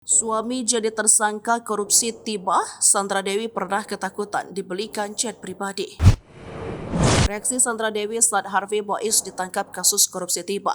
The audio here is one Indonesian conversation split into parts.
Suami jadi tersangka korupsi tiba, Sandra Dewi pernah ketakutan dibelikan jet pribadi. Reaksi Sandra Dewi saat Harvey Mois ditangkap kasus korupsi tiba.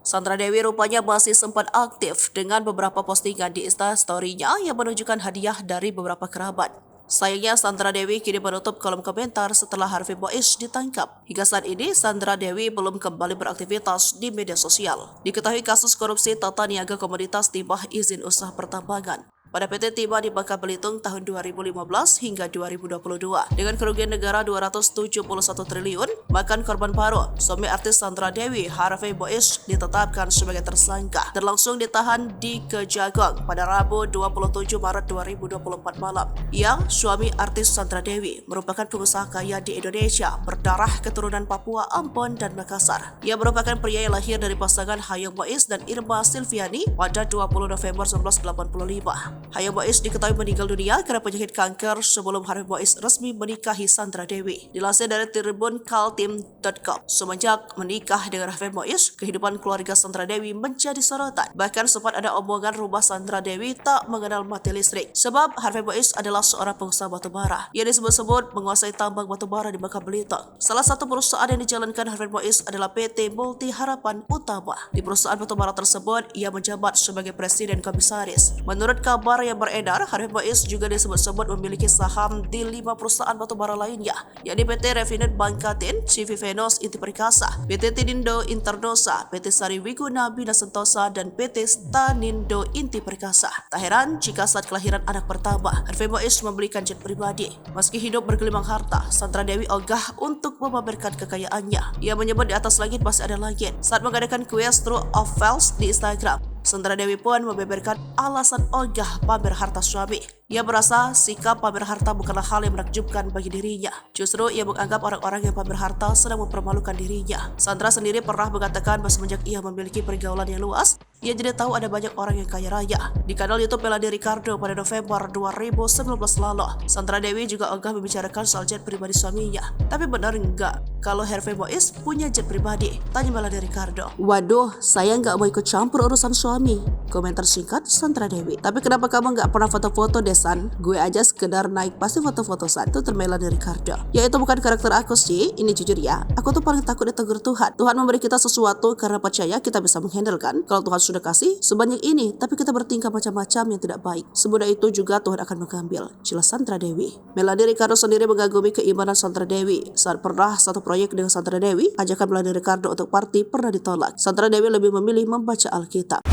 Sandra Dewi rupanya masih sempat aktif dengan beberapa postingan di Instastory-nya yang menunjukkan hadiah dari beberapa kerabat. Sayangnya Sandra Dewi kini menutup kolom komentar setelah Harvey Mois ditangkap. Hingga saat ini Sandra Dewi belum kembali beraktivitas di media sosial. Diketahui kasus korupsi tata niaga komoditas timah izin usaha pertambangan pada PT Timah di Bangka Belitung tahun 2015 hingga 2022 dengan kerugian negara 271 triliun, bahkan korban baru, suami artis Sandra Dewi, Harvey Mois, ditetapkan sebagai tersangka dan langsung ditahan di Kejagung pada Rabu 27 Maret 2024 malam. Yang suami artis Sandra Dewi merupakan pengusaha kaya di Indonesia berdarah keturunan Papua, Ambon, dan Makassar. Ia merupakan pria yang lahir dari pasangan Hayong Mois dan Irma Silviani pada 20 November 1985. Hayong Mois diketahui meninggal dunia karena penyakit kanker sebelum Harvey Mois resmi menikahi Sandra Dewi. Dilansir dari tribunkaltim.com, semenjak menikah dengan Harvey Mois, kehidupan keluarga Sandra Dewi menjadi sorotan. Bahkan sempat ada omongan rumah Sandra Dewi tak mengenal mati listrik, sebab Harvey Mois adalah seorang pengusaha batubara yang disebut-sebut menguasai tambang batubara di Bangka Belitung. Salah satu perusahaan yang dijalankan Harvey Mois adalah PT Multi Harapan Utama. Di perusahaan batubara tersebut, ia menjabat sebagai presiden komisaris. Menurut kabar yang beredar, Harvey Mois juga disebut-sebut memiliki saham di 5 perusahaan batubara lainnya, yakni PT Refined Bangkatin, CV Venus Inti Perkasa, PT Tinindo Interdosa, PT Sari Wiguna Bina Sentosa, dan PT Stanindo Inti Perkasa. Tak heran jika saat kelahiran anak pertama, Harvey Mois membelikan jet pribadi. Meski hidup bergelimang harta, Sandra Dewi ogah untuk memamerkan kekayaannya. Ia menyebut di atas langit masih ada langit saat mengadakan kuis True of False di Instagram. Sandra Dewi pun membeberkan alasan ogah pamer harta suami. Ia merasa sikap pamer harta bukanlah hal yang menakjubkan bagi dirinya. Justru ia menganggap orang-orang yang pamer harta sedang mempermalukan dirinya. Sandra sendiri pernah mengatakan bahwa semenjak ia memiliki pergaulan yang luas, ia jadi tahu ada banyak orang yang kaya raya. Di kanal YouTube Melody Ricardo pada November 2019 lalu, Sandra Dewi juga ogah membicarakan soal jet pribadi suaminya. Tapi benar enggak kalau Harvey Mois punya jet pribadi? Tanya Melody Ricardo. Waduh, saya nggak mau ikut campur urusan suami. Komentar singkat Sandra Dewi. Tapi kenapa kamu nggak pernah foto-foto deh, San? Gue aja sekedar naik pasti foto-foto, San. Itu Melody Ricardo. Ya itu bukan karakter aku sih. Ini jujur ya, aku tuh paling takut ditegur Tuhan. Tuhan memberi kita sesuatu karena percaya kita bisa menghandle kan. Kalau Tuhan sudah kasih sebanyak ini, tapi kita bertingkah macam-macam yang tidak baik, semudah itu juga Tuhan akan mengambil. Jelas Sandra Dewi. Melody Ricardo sendiri mengagumi keimanan Sandra Dewi. Saat pernah satu proyek dengan Sandra Dewi, ajakan Melody Ricardo untuk party pernah ditolak. Sandra Dewi lebih memilih membaca Alkitab.